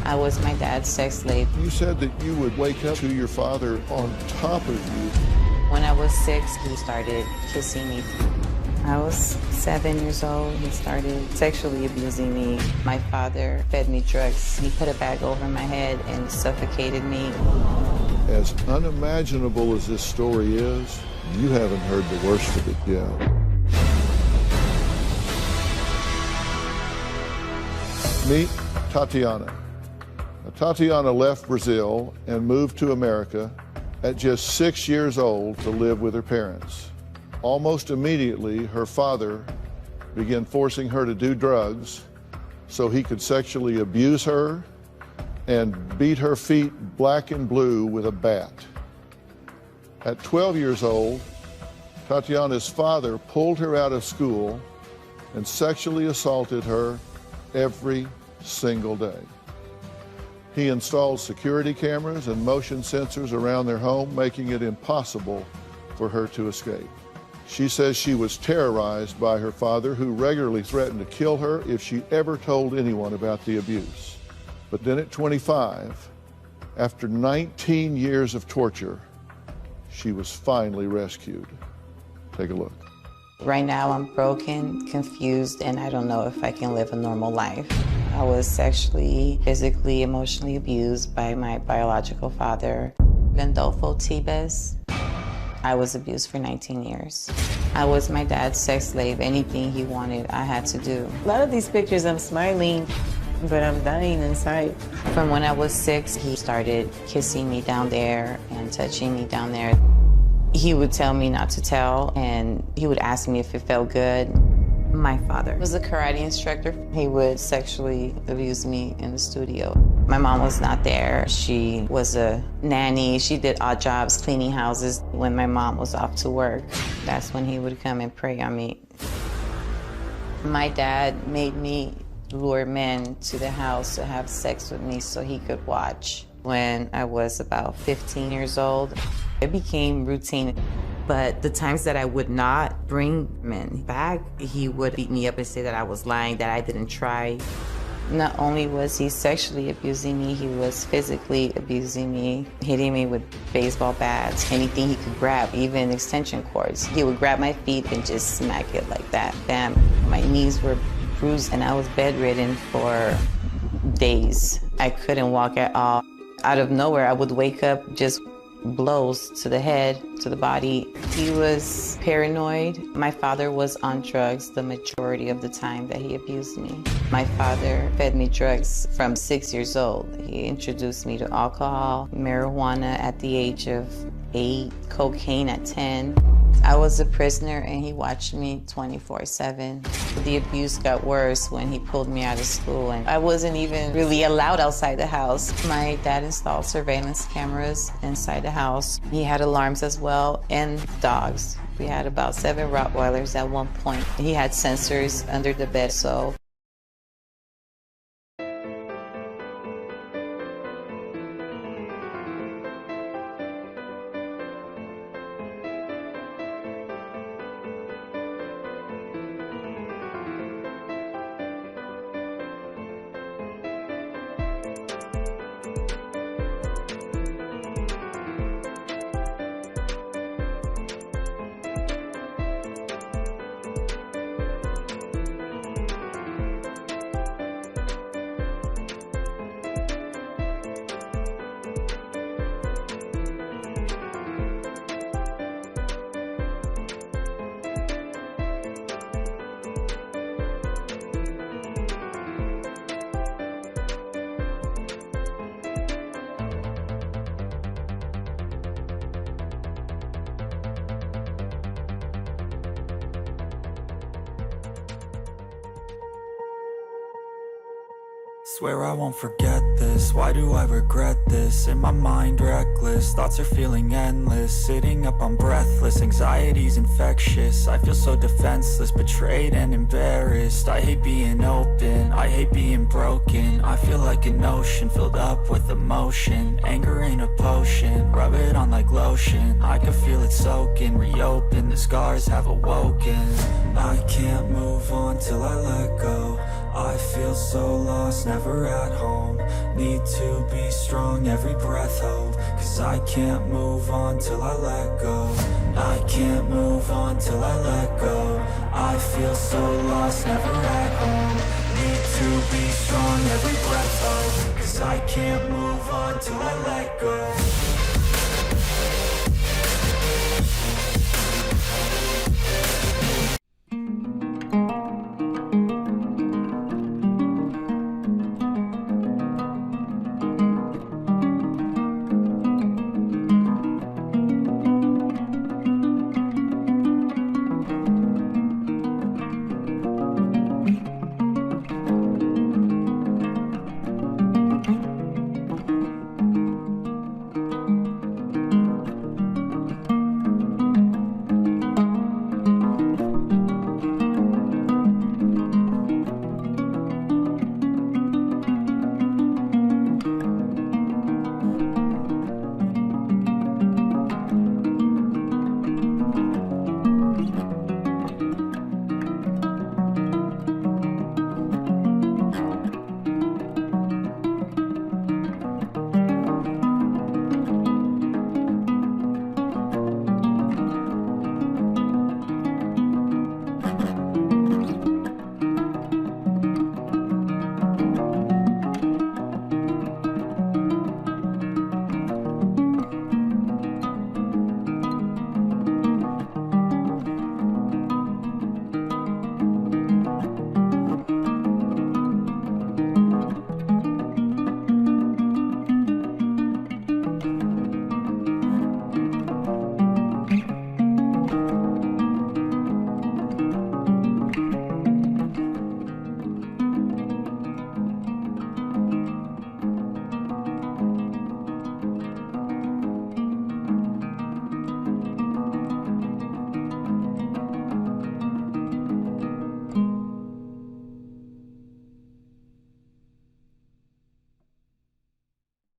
I was my dad's sex slave. You said that you would wake up to your father on top of you. When I was 6, he started kissing me. I was 7 years old. He started sexually abusing me. My father fed me drugs. He put a bag over my head and suffocated me. As unimaginable as this story is, you haven't heard the worst of it yet. Meet Tatiana. Now, Tatiana left Brazil and moved to America at just 6 years old to live with her parents. Almost immediately, her father began forcing her to do drugs so he could sexually abuse her and beat her feet black and blue with a bat. At 12 years old, Tatiana's father pulled her out of school and sexually assaulted her every single day. He installed security cameras and motion sensors around their home, making it impossible for her to escape. She says she was terrorized by her father, who regularly threatened to kill her if she ever told anyone about the abuse. But then at 25, after 19 years of torture, she was finally rescued. Take a look. Right now I'm broken, confused, and I don't know if I can live a normal life. I was sexually, physically, emotionally abused by my biological father, Gandolfo Tibes. I was abused for 19 years. I was my dad's sex slave. Anything he wanted, I had to do. A lot of these pictures, I'm smiling, but I'm dying inside. From when I was 6, he started kissing me down there and touching me down there. He would tell me not to tell, and he would ask me if it felt good. My father was a karate instructor. He would sexually abuse me in the studio. My mom was not there. She was a nanny. She did odd jobs, cleaning houses. When my mom was off to work, that's when he would come and prey on me. My dad made me lure men to the house to have sex with me so he could watch. When I was about 15 years old, it became routine. But the times that I would not bring men back, he would beat me up and say that I was lying, that I didn't try. Not only was he sexually abusing me, he was physically abusing me, hitting me with baseball bats, anything he could grab, even extension cords. He would grab my feet and just smack it like that, bam. My knees were bruised and I was bedridden for days. I couldn't walk at all. Out of nowhere, I would wake up just blows to the head, to the body. He was paranoid. My father was on drugs the majority of the time that he abused me. My father fed me drugs from 6 years old. He introduced me to alcohol, marijuana at the age of 8, cocaine at 10. I was a prisoner and he watched me 24/7. The abuse got worse when he pulled me out of school and I wasn't even really allowed outside the house. My dad installed surveillance cameras inside the house. He had alarms as well and dogs. We had about 7 Rottweilers at one point. He had sensors under the bed, so Swear I won't forget this, why do I regret this? In my mind reckless, thoughts are feeling endless. Sitting up, I'm breathless, anxiety's infectious. I feel so defenseless, betrayed and embarrassed. I hate being open, I hate being broken. I feel like an ocean filled up with emotion. Anger ain't a potion, rub it on like lotion. I can feel it soaking, reopen, the scars have awoken. I can't move on till I let go. I feel so lost, never at home. Need to be strong, every breath hold, 'cause I can't move on till I let go. I can't move on till I let go. I feel so lost, never at home. Need to be strong, every breath hold, 'cause I can't move on till I let go.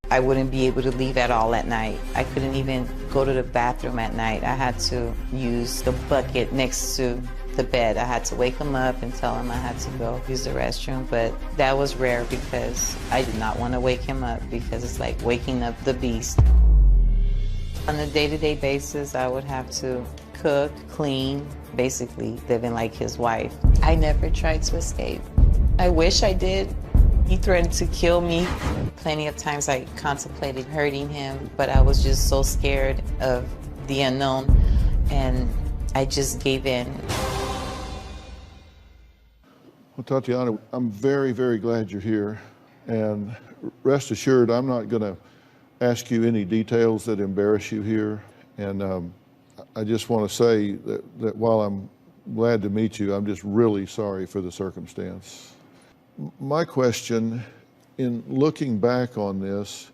I wouldn't be able to leave at all at night. I couldn't even go to the bathroom at night. I had to use the bucket next to the bed. I had to wake him up and tell him I had to go use the restroom, but that was rare because I did not want to wake him up because it's like waking up the beast. On a day-to-day basis, I would have to cook, clean, basically living like his wife. I never tried to escape. I wish I did. He threatened to kill me. Plenty of times I contemplated hurting him, but I was just so scared of the unknown, and I just gave in. Well, Tatiana, I'm very, very glad you're here, and rest assured I'm not going to ask you any details that embarrass you here, and I just want to say that while I'm glad to meet you, I'm just really sorry for the circumstance. My question, in looking back on this,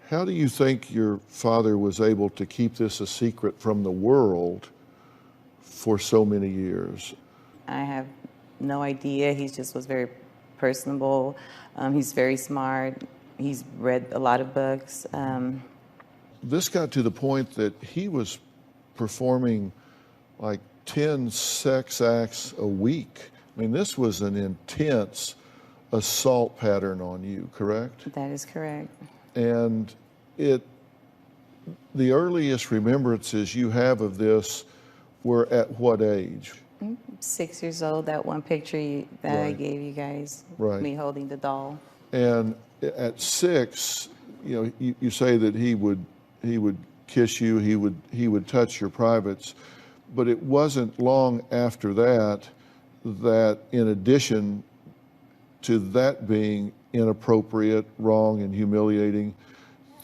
how do you think your father was able to keep this a secret from the world for so many years? I have no idea. He just was very personable. He's very smart. He's read a lot of books. This got to the point that he was performing like 10 sex acts a week. I mean, this was an intense assault pattern on you, correct? That is correct. And the earliest remembrances you have of this were at what age? 6 years old, that one picture that I Right. gave you guys, Right. me holding the doll. And at 6, you say that he would kiss you, he would touch your privates, but it wasn't long after that in addition to that being inappropriate, wrong, and humiliating,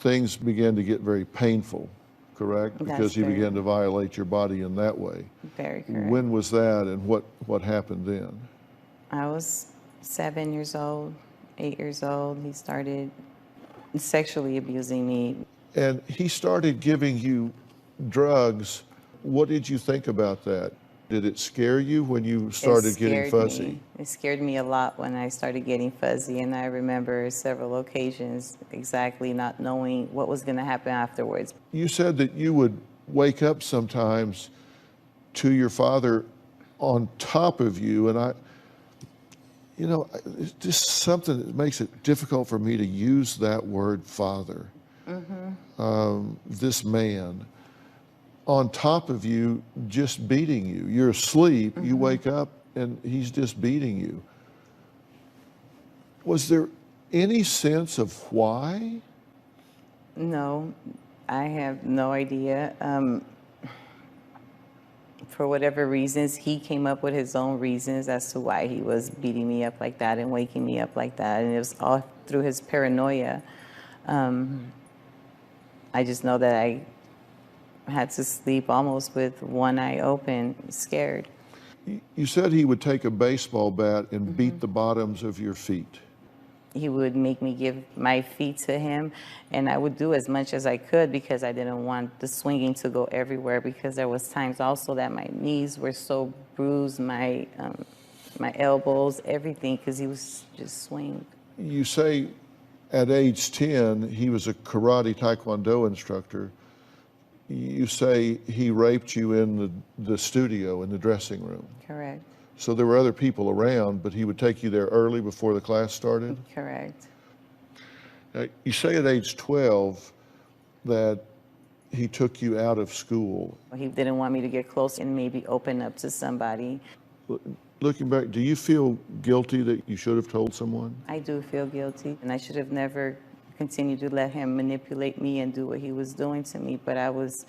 things began to get very painful, correct? That's Because he very- began to violate your body in that way. Very correct. When was that, and what happened then? I was 7 years old, 8 years old. He started sexually abusing me. And he started giving you drugs. What did you think about that? Did it scare you when you started getting fuzzy? Me. It scared me a lot when I started getting fuzzy, and I remember several occasions exactly not knowing what was going to happen afterwards. You said that you would wake up sometimes to your father on top of you, and You know, it's just something that makes it difficult for me to use that word father. This man on top of you, just beating you. You're asleep, you wake up, and he's just beating you. Was there any sense of why? No, I have no idea. For whatever reasons, he came up with his own reasons as to why he was beating me up like that and waking me up like that. And it was all through his paranoia. I just know that I had to sleep almost with one eye open, scared. You said he would take a baseball bat and beat the bottoms of your feet. He would make me give my feet to him, and I would do as much as I could because I didn't want the swinging to go everywhere, because there was times also that my knees were so bruised, my elbows, everything, because he was just swing. You say at age 10, he was a karate taekwondo instructor. You say he raped you in the studio, in the dressing room. Correct. So there were other people around, but he would take you there early before the class started? Correct. You say at age 12 that he took you out of school. He didn't want me to get close and maybe open up to somebody. Looking back, do you feel guilty that you should have told someone? I do feel guilty, and I should have never continued to let him manipulate me and do what he was doing to me, but I was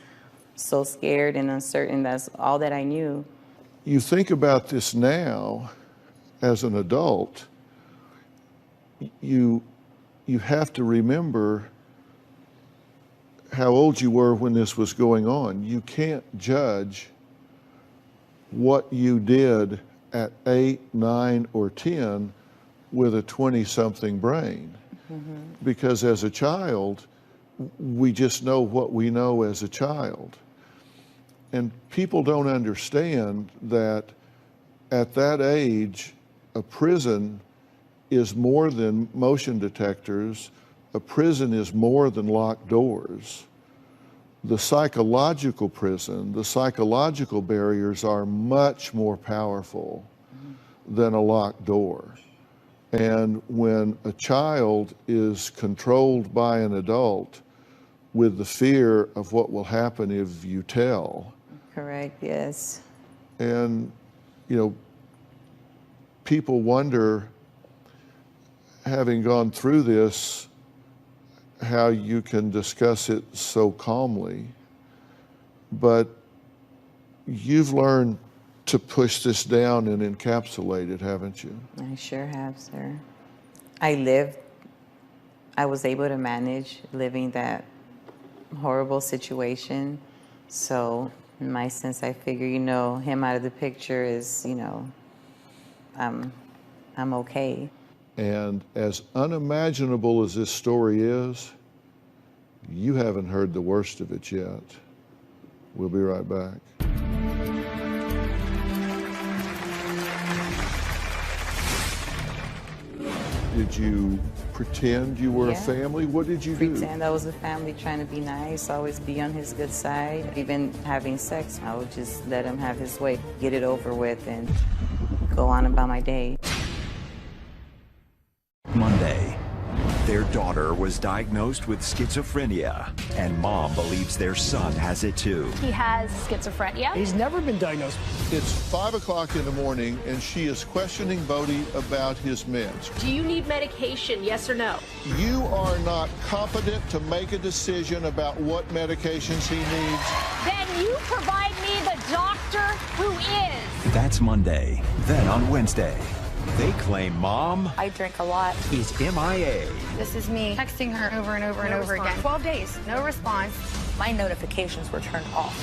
so scared and uncertain. That's all that I knew. You think about this now as an adult, you have to remember how old you were when this was going on. You can't judge what you did at 8, 9, or 10 with a 20-something brain. Because as a child, we just know what we know as a child. And people don't understand that at that age, a prison is more than motion detectors. A prison is more than locked doors. The psychological prison, the psychological barriers are much more powerful than a locked door. And when a child is controlled by an adult with the fear of what will happen if you tell. Correct, yes. And, you know, people wonder, having gone through this, how you can discuss it so calmly. But you've learned to push this down and encapsulate it, haven't you? I sure have, sir. I was able to manage living that horrible situation. So in my sense, I figure, you know, him out of the picture is, you know, I'm okay. And as unimaginable as this story is, you haven't heard the worst of it yet. We'll be right back. Did you pretend you were a family? What did you do? Pretend I was a family, trying to be nice, always be on his good side. Even having sex, I would just let him have his way, get it over with, and go on about my day. Monday, their daughter was diagnosed with schizophrenia, and mom believes their son has it too. He has schizophrenia. He's never been diagnosed. It's 5 o'clock in the morning, and she is questioning Bodie about his meds. Do you need medication, yes or no? You are not competent to make a decision about what medications he needs. Then you provide me the doctor who is. That's Monday. Then on Wednesday, they claim mom I drink a lot. is MIA. This is me texting her over and over and over again. 12 days, no response. My notifications were turned off.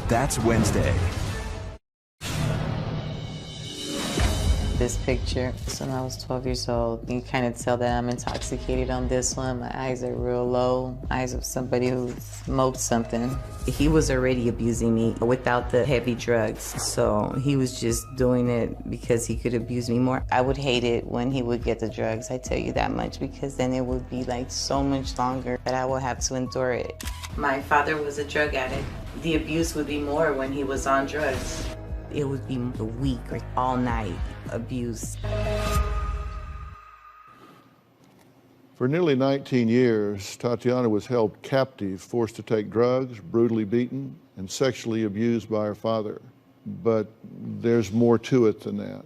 That's Wednesday. This picture, so when I was 12 years old, you kind of tell that I'm intoxicated on this one. My eyes are real low, eyes of somebody who smoked something. He was already abusing me without the heavy drugs, so he was just doing it because he could abuse me more. I would hate it when he would get the drugs, I tell you that much, because then it would be like so much longer that I would have to endure it. My father was a drug addict. The abuse would be more when he was on drugs. It would be a week or all night abuse. For nearly 19 years, Tatiana was held captive, forced to take drugs, brutally beaten, and sexually abused by her father. But there's more to it than that.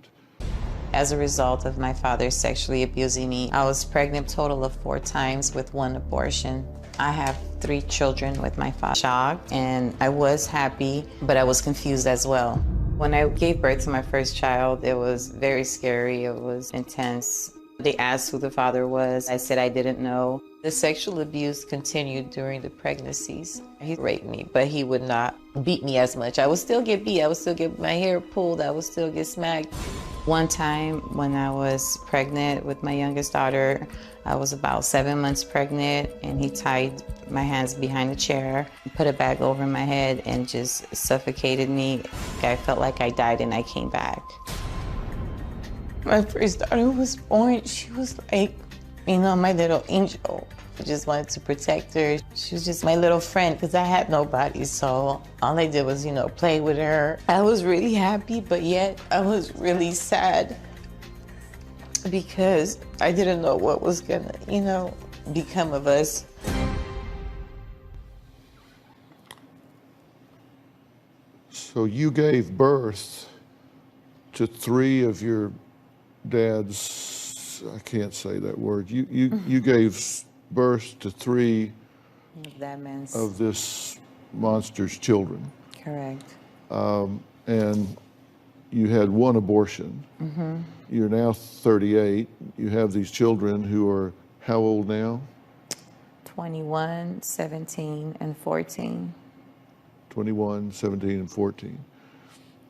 As a result of my father sexually abusing me, I was pregnant a total of 4 times with 1 abortion. I have 3 children with my father. Shocked, and I was happy, but I was confused as well. When I gave birth to my first child, it was very scary. It was intense. They asked who the father was. I said I didn't know. The sexual abuse continued during the pregnancies. He raped me, but he would not beat me as much. I would still get beat. I would still get my hair pulled. I would still get smacked. One time when I was pregnant with my youngest daughter, I was about 7 months pregnant, and he tied my hands behind the chair, put a bag over my head, and just suffocated me. I felt like I died and I came back. My first daughter was born. She was like, you know, my little angel. I just wanted to protect her. She was just my little friend because I had nobody. So all I did was, you know, play with her. I was really happy, but yet I was really sad because I didn't know what was gonna, you know, become of us. So you gave birth to 3 of your dad's, I can't say that word. You gave birth to 3 of this monster's children. Correct. And you had 1 abortion. Mm-hmm. You're now 38. You have these children who are how old now? 21, 17, and 14. 21, 17, and 14.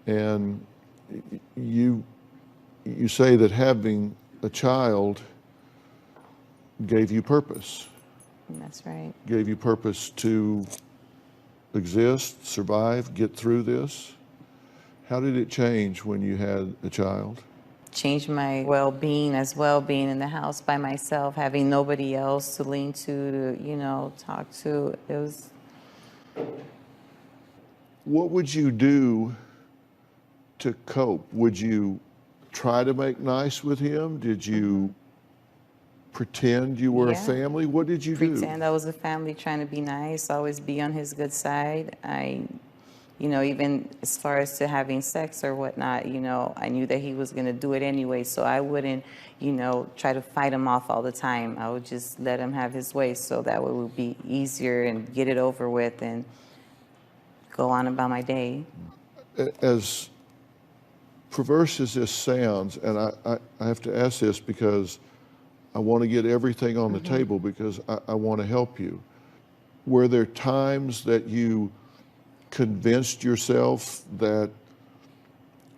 And you say that having a child gave you purpose. That's right. Gave you purpose to exist, survive, get through this. How did it change when you had a child? Changed my well-being as well, being in the house by myself, having nobody else to lean to, you know, talk to. It was... What would you do to cope? Would you try to make nice with him? Did you pretend you were a family? What did you do? Pretend I was a family, trying to be nice, always be on his good side. You know, even as far as to having sex or whatnot, you know, I knew that he was going to do it anyway, so I wouldn't, you know, try to fight him off all the time. I would just let him have his way so that it would be easier and get it over with and go on about my day. As perverse as this sounds, and I have to ask this because I want to get everything on the table because I want to help you. Were there times that you convinced yourself that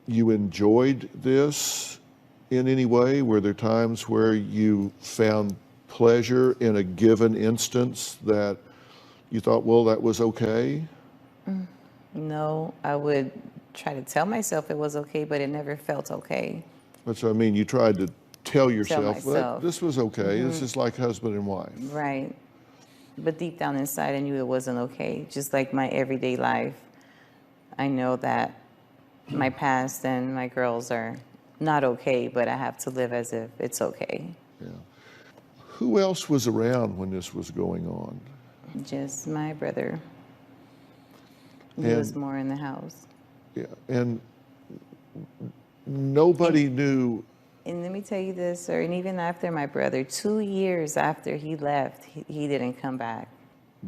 you enjoyed this in any way? Were there times where you found pleasure in a given instance that you thought, well, that was okay? No, I would try to tell myself it was okay, but it never felt okay. That's what I mean. You tried to tell yourself, myself. This was okay. This is like husband and wife. Right. But deep down inside, I knew it wasn't okay. Just like my everyday life, I know that my past and my girls are not okay, but I have to live as if it's okay. Yeah. Who else was around when this was going on? Just my brother. He was more in the house. Yeah, and nobody knew. And let me tell you this, sir, and even after my brother, 2 years after he left, he didn't come back.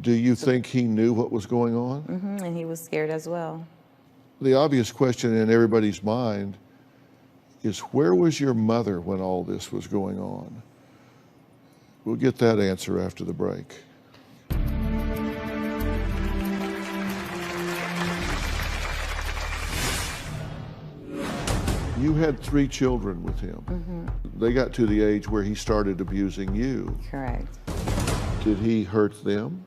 Do you think he knew what was going on? And he was scared as well. The obvious question in everybody's mind is, where was your mother when all this was going on? We'll get that answer after the break. You had 3 children with him. They got to the age where he started abusing you. Correct. Did he hurt them?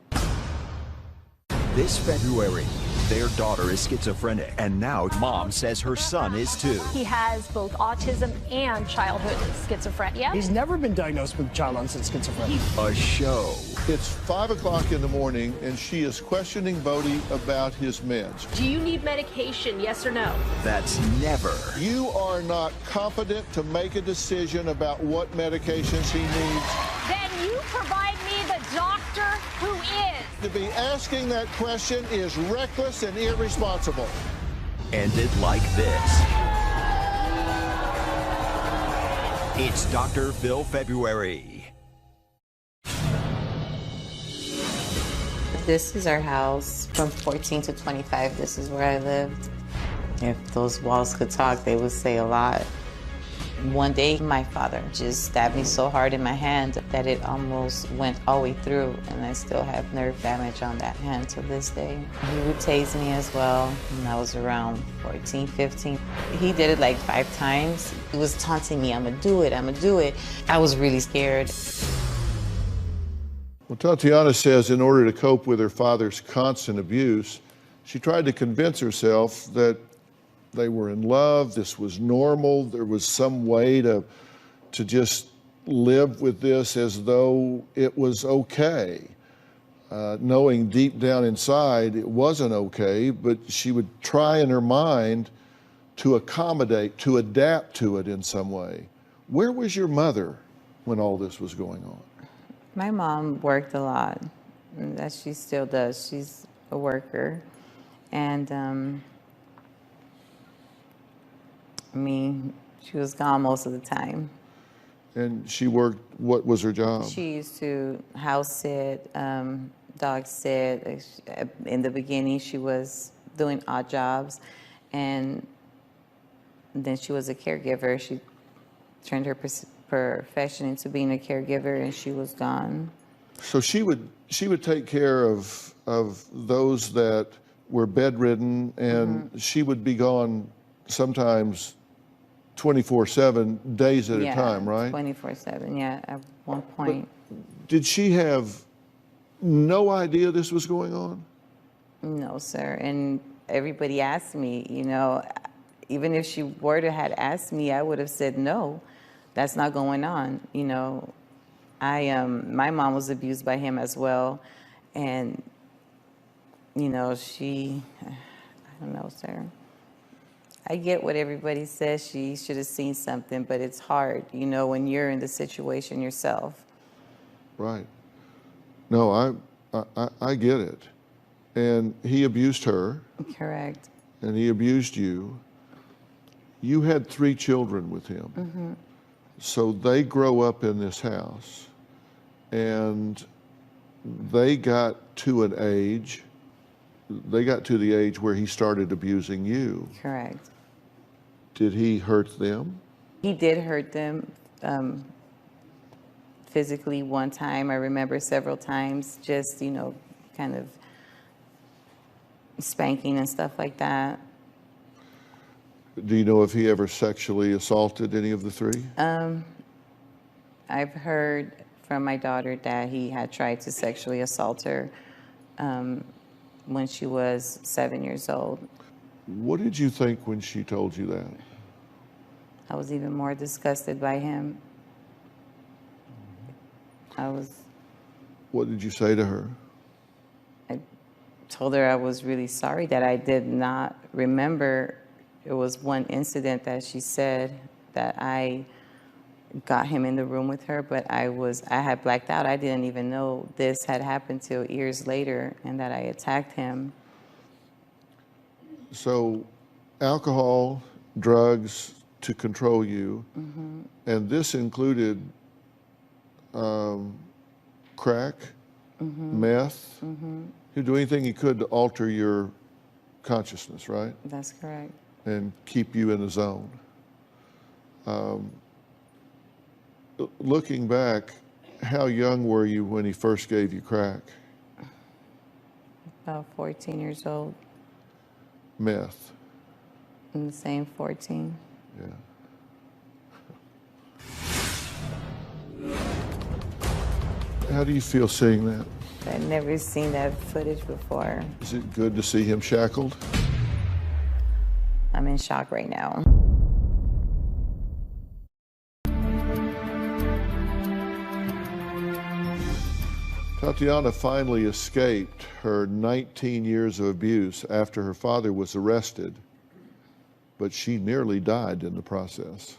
This February, their daughter is schizophrenic, and now mom says her son is too. He has both autism and childhood schizophrenia. He's never been diagnosed with child onset schizophrenia. A show. It's 5 o'clock in the morning, and she is questioning Bodie about his meds. Do you need medication, yes or no? That's never. You are not competent to make a decision about what medications he needs. Then you provide me the doctor who is? To be asking that question is reckless and irresponsible. Ended like this. It's Dr. Phil February. This is our house. From 14 to 25, this is where I lived. If those walls could talk, they would say a lot. One day, my father just stabbed me so hard in my hand that it almost went all the way through, and I still have nerve damage on that hand to this day. He would tase me as well when I was around 14, 15. He did it like 5 times. He was taunting me, I'm gonna do it, I'm gonna do it. I was really scared. Well, Tatiana says in order to cope with her father's constant abuse, she tried to convince herself that they were in love, this was normal, there was some way to just live with this as though it was okay. Knowing deep down inside it wasn't okay, but she would try in her mind to accommodate, to adapt to it in some way. Where was your mother when all this was going on? My mom worked a lot, and that she still does. She's a worker. And I mean, she was gone most of the time. And she worked, what was her job? She used to house sit, dog sit. In the beginning, she was doing odd jobs, and then she was a caregiver. She turned her profession into being a caregiver, and she was gone. So she would take care of those that were bedridden, and she would be gone sometimes 24/7, days at a time, right? 24/7, yeah, at one point. But did she have no idea this was going on? No, sir. And everybody asked me, you know, even if she were to had asked me, I would have said no. That's not going on. You know, my mom was abused by him as well. And, you know, I don't know, sir. I get what everybody says. She should have seen something, but it's hard, you know, when you're in the situation yourself. Right. No, I get it. And he abused her. Correct. And he abused you. You had 3 children with him. Mm-hmm. So they grow up in this house, and they got to the age where he started abusing you. Correct. Did he hurt them? He did hurt them physically one time. I remember several times, just, you know, kind of spanking and stuff like that. Do you know if he ever sexually assaulted any of the 3? I've heard from my daughter that he had tried to sexually assault her when she was 7 years old. What did you think when she told you that? I was even more disgusted by him. What did you say to her? I told her I was really sorry that I did not remember. It was one incident that she said that I got him in the room with her, but I had blacked out. I didn't even know this had happened till years later, and that I attacked him. So, alcohol, drugs to control you, and this included crack, meth. He'd do anything he could to alter your consciousness, right? That's correct. And keep you in the zone. Looking back, how young were you when he first gave you crack? About 14 years old. Meth? In the same 14. Yeah. How do you feel seeing that? I'd never seen that footage before. Is it good to see him shackled? I'm in shock right now. Tatiana finally escaped her 19 years of abuse after her father was arrested, but she nearly died in the process.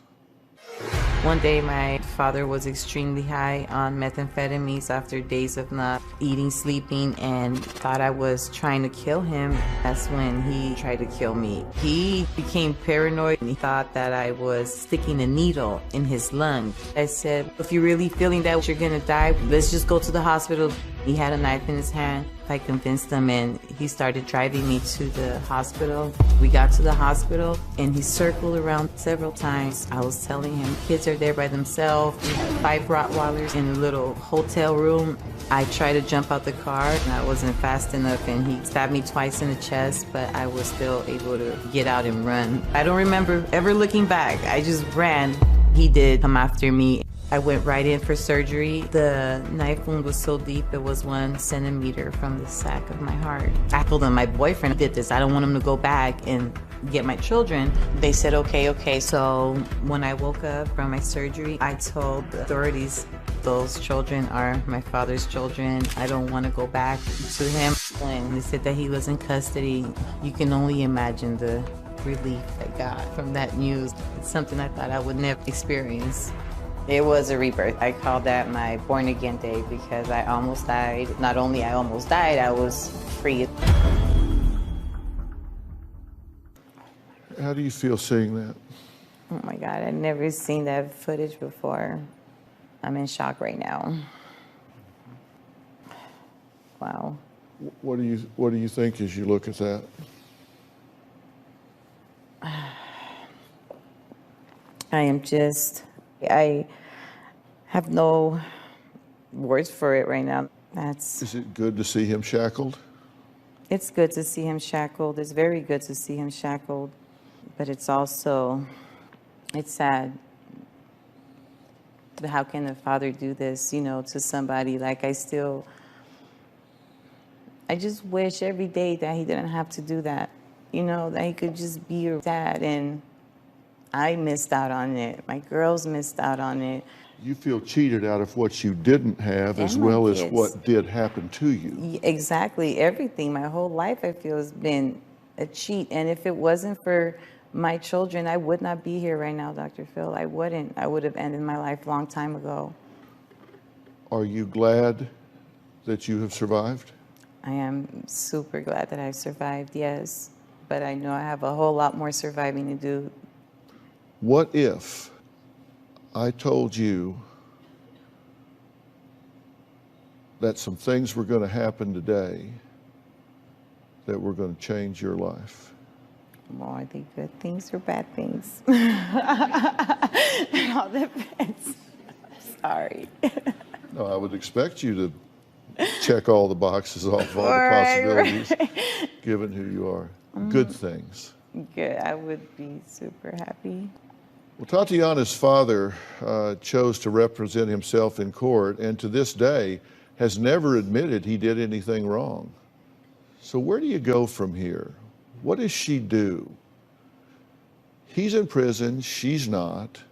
One day my father was extremely high on methamphetamines after days of not eating, sleeping, and thought I was trying to kill him. That's when he tried to kill me. He became paranoid and he thought that I was sticking a needle in his lung. I said, if you're really feeling that you're gonna die, let's just go to the hospital. He had a knife in his hand. I convinced him and he started driving me to the hospital. We got to the hospital and he circled around several times. I was telling him kids are there by themselves. We had 5 Rottweilers in a little hotel room. I tried to jump out the car and I wasn't fast enough and he stabbed me twice in the chest, but I was still able to get out and run. I don't remember ever looking back. I just ran. He did come after me. I went right in for surgery. The knife wound was so deep, it was 1 centimeter from the sac of my heart. I told them my boyfriend did this. I don't want him to go back and get my children. They said, okay. So when I woke up from my surgery, I told the authorities, those children are my father's children. I don't want to go back to him. When they said that he was in custody, you can only imagine the relief I got from that news. It's something I thought I would never experience. It was a rebirth. I call that my born again day because I almost died. Not only I almost died, I was free. How do you feel seeing that? Oh my God, I'd never seen that footage before. I'm in shock right now. Wow. What do you think as you look at that? I have no words for it right now. Is it good to see him shackled? It's good to see him shackled. It's very good to see him shackled. But it's sad. But how can a father do this, to somebody? Like I just wish every day that he didn't have to do that. That he could just be your dad. And I missed out on it. My girls missed out on it. You feel cheated out of what you didn't have as well as what did happen to you. Exactly. Everything. My whole life, I feel, has been a cheat. And if it wasn't for my children, I would not be here right now, Dr. Phil. I wouldn't. I would have ended my life a long time ago. Are you glad that you have survived? I am super glad that I survived, yes. But I know I have a whole lot more surviving to do. What if I told you that some things were going to happen today that were going to change your life? Well, are they good things or bad things? It all depends. Sorry. No, I would expect you to check all the boxes off, all the possibilities, given who you are. Good things. Good. I would be super happy. Well, Tatiana's father chose to represent himself in court and to this day has never admitted he did anything wrong. So where do you go from here? What does she do? He's in prison, she's not.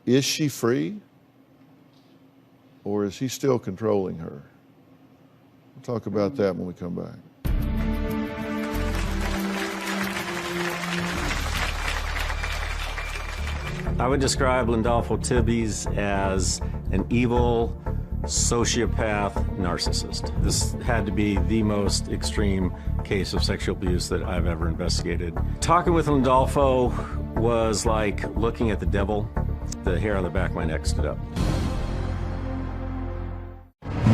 Is she free? Or is he still controlling her? We'll talk about that when we come back. I would describe Lindolfo Tibbies as an evil sociopath narcissist. This had to be the most extreme case of sexual abuse that I've ever investigated. Talking with Lindolfo was like looking at the devil. The hair on the back of my neck stood up.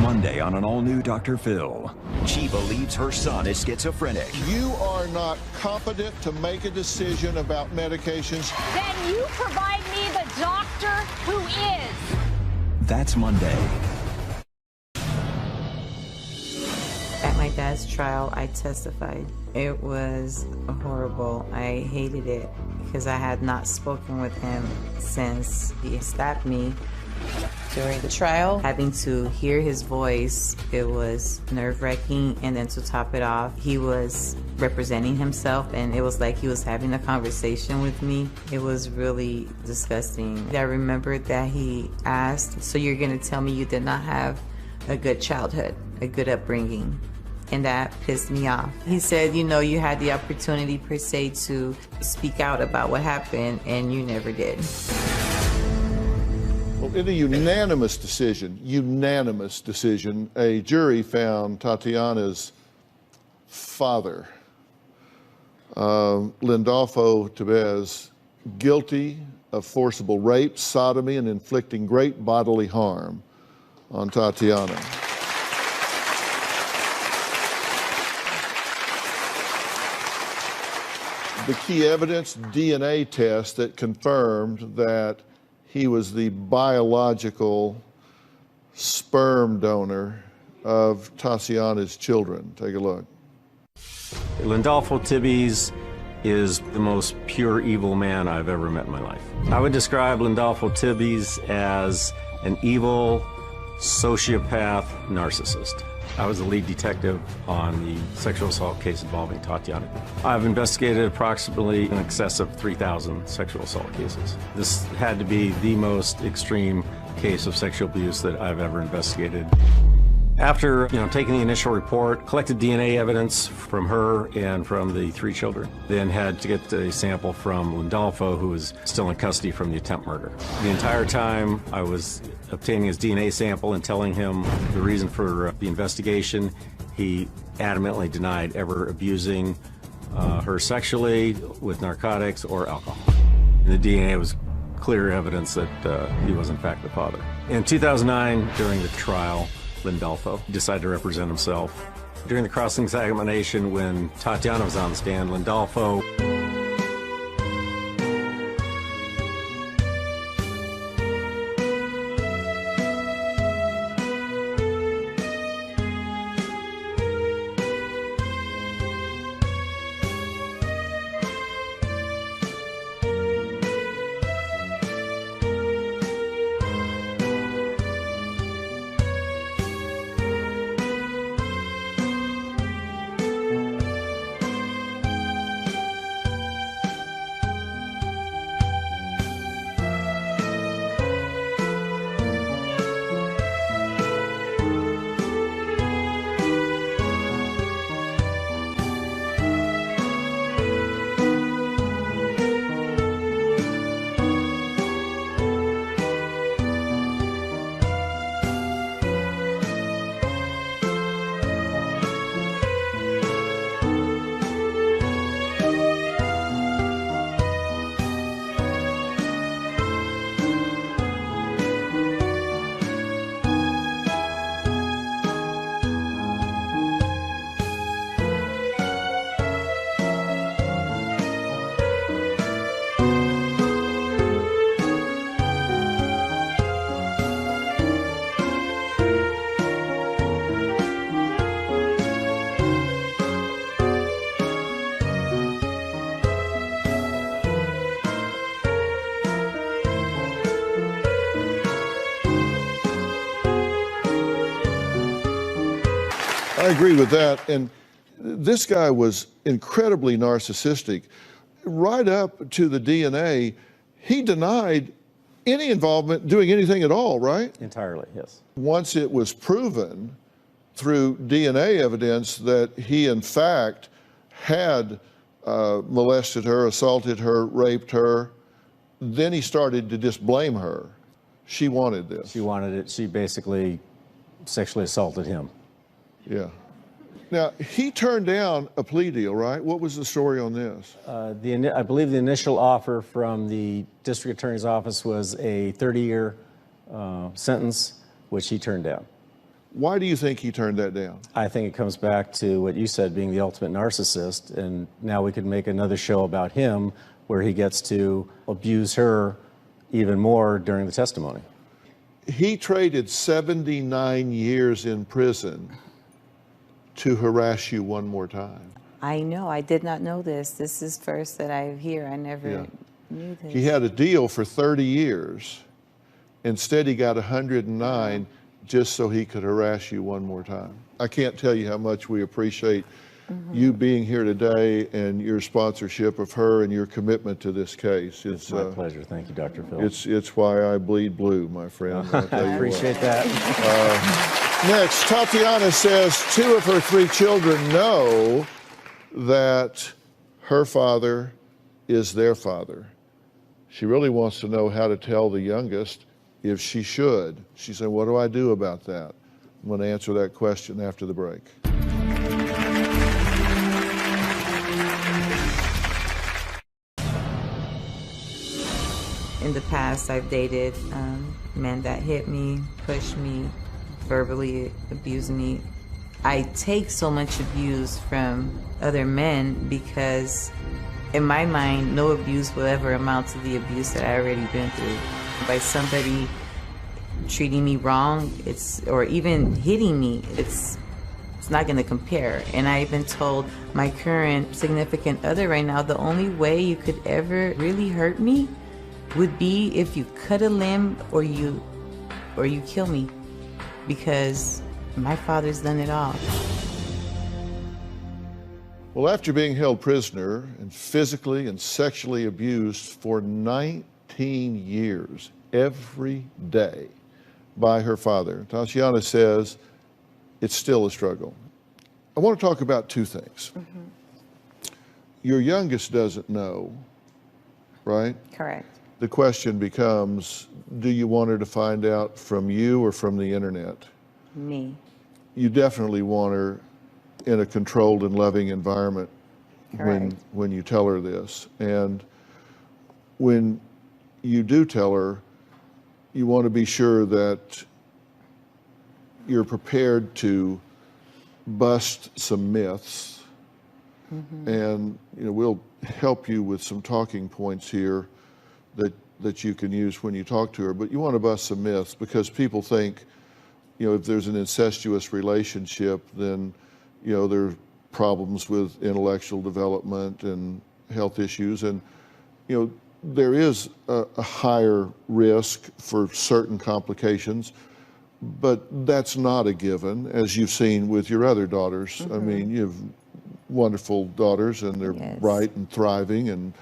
Monday on an all-new Dr. Phil. She believes her son is schizophrenic. You are not competent to make a decision about medications. Then you provide me the doctor who is. That's Monday. At my dad's trial, I testified. It was horrible. I hated it because I had not spoken with him since he stabbed me. During the trial, having to hear his voice, it was nerve-wracking. And then to top it off, he was representing himself and it was like he was having a conversation with me. It was really disgusting. I remember that he asked, so you're gonna tell me you did not have a good childhood, a good upbringing? And that pissed me off. He said, you know, you had the opportunity per se to speak out about what happened and you never did. Well, in a unanimous decision, a jury found Tatiana's father, Lindolfo Tebez, guilty of forcible rape, sodomy, and inflicting great bodily harm on Tatiana. The key evidence, DNA test that confirmed that he was the biological sperm donor of Tatiana's children. Take a look. Lindolfo Tebez is the most pure evil man I've ever met in my life. I would describe Lindolfo Tebez as an evil sociopath narcissist. I was the lead detective on the sexual assault case involving Tatiana. I've investigated approximately in excess of 3,000 sexual assault cases. This had to be the most extreme case of sexual abuse that I've ever investigated. After taking the initial report, collected DNA evidence from her and from the 3 children, then had to get a sample from Lindolfo, who was still in custody from the attempt murder. The entire time I was obtaining his DNA sample and telling him the reason for the investigation, he adamantly denied ever abusing her sexually with narcotics or alcohol. And the DNA was clear evidence that he was in fact the father. In 2009, during the trial, Lindolfo decided to represent himself. During the cross-examination, when Tatiana was on the stand, Lindolfo I agree with that. And this guy was incredibly narcissistic. Right up to the DNA, he denied any involvement doing anything at all, right? entirely, yes. Once it was proven through DNA evidence that he, in fact, had molested her, assaulted her, raped her, then he started to just blame her. She wanted this. She wanted it. She basically sexually assaulted him. Yeah. Now, he turned down a plea deal, right? What was the story on this? I believe the initial offer from the district attorney's office was a 30-year sentence, which he turned down. Why do you think he turned that down? I think it comes back to what you said, being the ultimate narcissist, and now we could make another show about him where he gets to abuse her even more during the testimony. He traded 79 years in prison to harass you one more time. I know. I did not know this. This is first that I hear. I never knew this. He had a deal for 30 years. Instead, he got 109 just so he could harass you one more time. I can't tell you how much we appreciate you being here today and your sponsorship of her and your commitment to this case. It's my pleasure. Thank you, Dr. Phil. It's why I bleed blue, my friend. I appreciate that. Next, Tatiana says 2 of her 3 children know that her father is their father. She really wants to know how to tell the youngest if she should. She said, what do I do about that? I'm going to answer that question after the break. In the past, I've dated men that hit me, pushed me, verbally abused me. I take so much abuse from other men because in my mind, no abuse will ever amount to the abuse that I already been through. By somebody treating me wrong, or even hitting me, it's not going to compare. And I even told my current significant other right now, the only way you could ever really hurt me would be if you cut a limb or you kill me, because my father's done it all. Well, after being held prisoner and physically and sexually abused for 19 years, every day by her father, Tatiana says it's still a struggle. I want to talk about two things. Your youngest doesn't know, right? Correct. The question becomes, do you want her to find out from you or from the internet? Me. You definitely want her in a controlled and loving environment when you tell her this. And when you do tell her, you want to be sure that you're prepared to bust some myths. And we'll help you with some talking points here that you can use when you talk to her. But you want to bust some myths, because people think, if there's an incestuous relationship, then there's problems with intellectual development and health issues, and there is a higher risk for certain complications, but that's not a given, as you've seen with your other daughters. I mean, you have wonderful daughters, and they're bright and thriving and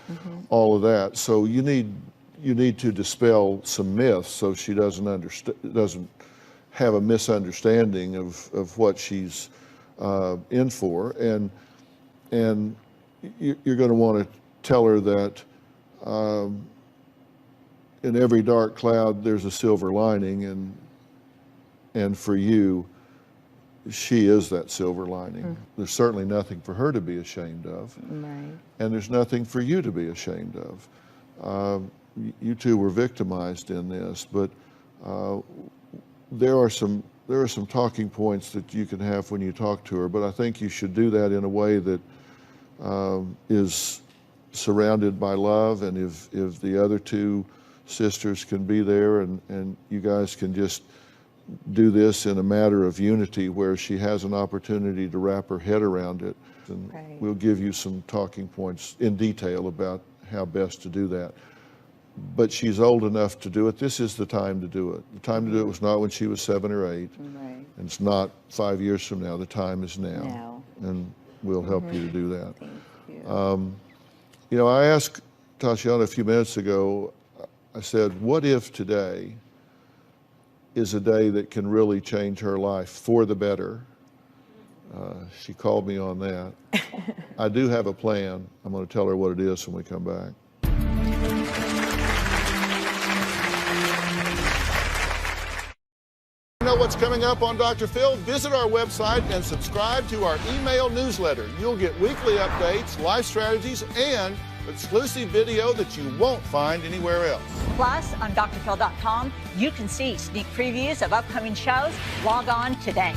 all of that. So you need to dispel some myths so she doesn't have a misunderstanding of what she's in for, and you're going to want to tell her that in every dark cloud there's a silver lining, and for you, she is that silver lining. There's certainly nothing for her to be ashamed of, and there's nothing for you to be ashamed of. You two were victimized in this, but there are some talking points that you can have when you talk to her, but I think you should do that in a way that is surrounded by love, and if the other two sisters can be there, and you guys can just do this in a matter of unity where she has an opportunity to wrap her head around it. And we'll give you some talking points in detail about how best to do that. But she's old enough to do it. This is the time to do it. The time to do it was not when she was 7 or 8. And it's not 5 years from now. The time is now. And we'll help you to do that. Thank you. I asked Tatiana a few minutes ago, I said, what if today is a day that can really change her life for the better? She called me on that. I do have a plan. I'm going to tell her what it is when we come back. Know what's coming up on Dr. Phil? Visit our website and subscribe to our email newsletter. You'll get weekly updates, life strategies, and exclusive video that you won't find anywhere else. Plus, on drphil.com, you can see sneak previews of upcoming shows. Log on today.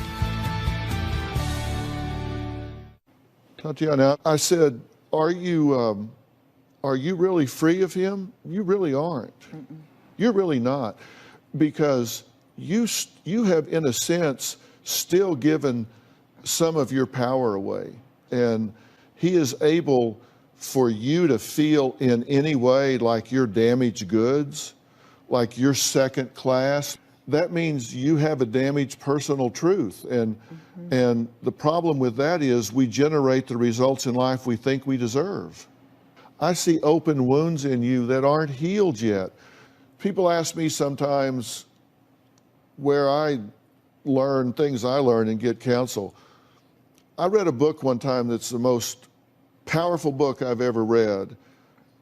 Tatiana, I said, are you really free of him? You really aren't. You're really not, because you have, in a sense, still given some of your power away, and he is able for you to feel in any way like you're damaged goods, like you're second class. That means you have a damaged personal truth, and the problem with that is we generate the results in life we think we deserve. I see open wounds in you that aren't healed yet. People ask me sometimes where I learn things I learn and get counsel. I read a book one time that's the most powerful book I've ever read,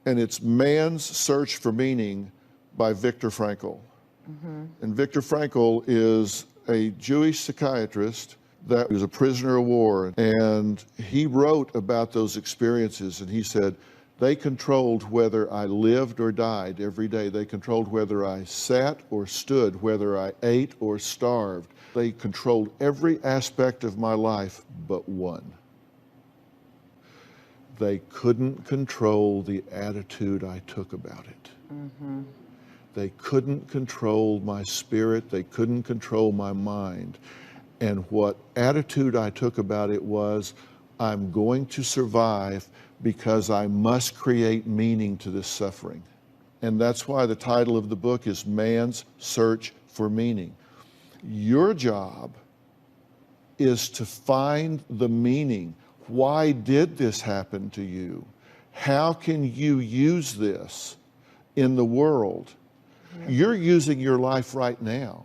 and it's Man's Search for Meaning by Viktor Frankl. And Viktor Frankl is a Jewish psychiatrist that was a prisoner of war. And he wrote about those experiences, and he said, they controlled whether I lived or died every day. They controlled whether I sat or stood, whether I ate or starved. They controlled every aspect of my life but one. They couldn't control the attitude I took about it. They couldn't control my spirit. They couldn't control my mind. And what attitude I took about it was, I'm going to survive because I must create meaning to this suffering. And that's why the title of the book is Man's Search for Meaning. Your job is to find the meaning. Why did this happen to you? How can you use this in the world? You're using your life right now,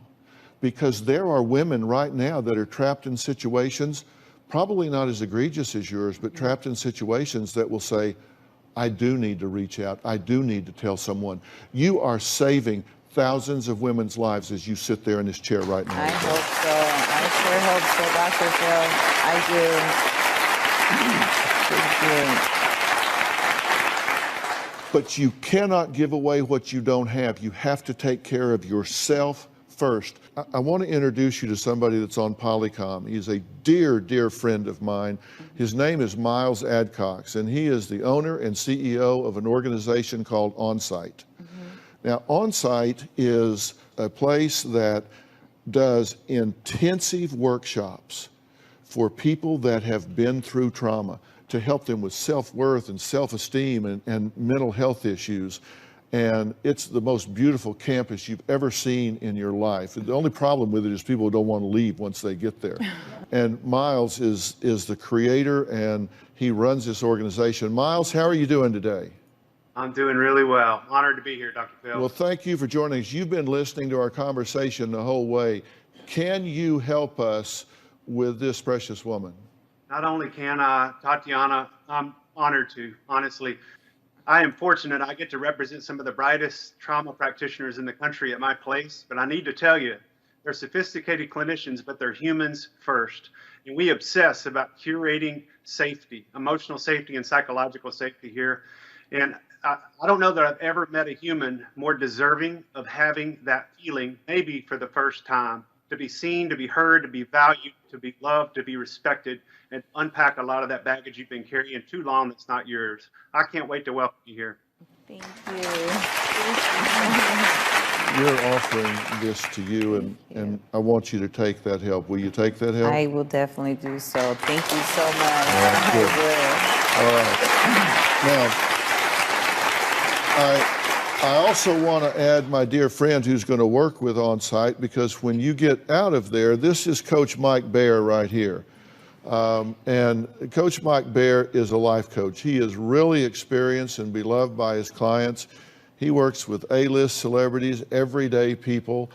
because there are women right now that are trapped in situations, probably not as egregious as yours, but trapped in situations that will say, I do need to reach out. I do need to tell someone. You are saving thousands of women's lives as you sit there in this chair right now. I hope so. I sure hope so, Dr. Phil. I do. But you cannot give away what you don't have. You have to take care of yourself first. I want to introduce you to somebody that's on Polycom. He's a dear, dear friend of mine. His name is Miles Adcox, and he is the owner and CEO of an organization called OnSite. Now, OnSite is a place that does intensive workshops for people that have been through trauma to help them with self-worth and self-esteem and mental health issues. And it's the most beautiful campus you've ever seen in your life. The only problem with it is people don't want to leave once they get there. And Miles is the creator, and he runs this organization. Miles, how are you doing today? I'm doing really well. Honored to be here, Dr. Phil. Well, thank you for joining us. You've been listening to our conversation the whole way. Can you help us with this precious woman? Not only can I, Tatiana, I'm honored to, honestly. I am fortunate I get to represent some of the brightest trauma practitioners in the country at my place, but I need to tell you, they're sophisticated clinicians, but they're humans first. And we obsess about curating safety, emotional safety and psychological safety here. And I don't know that I've ever met a human more deserving of having that feeling, maybe for the first time, to be seen, to be heard, to be valued, to be loved, to be respected, and unpack a lot of that baggage you've been carrying too long that's not yours. I can't wait to welcome you here. Thank you. You're offering this to you, and I want you to take that help. Will you take that help? I will definitely do so. Thank you so much. All right, good. All right. Now, I also want to add my dear friend who's going to work with OnSite, because when you get out of there, this is Coach Mike Baer right here. And Coach Mike Baer is a life coach. He is really experienced and beloved by his clients. He works with A-list celebrities, everyday people.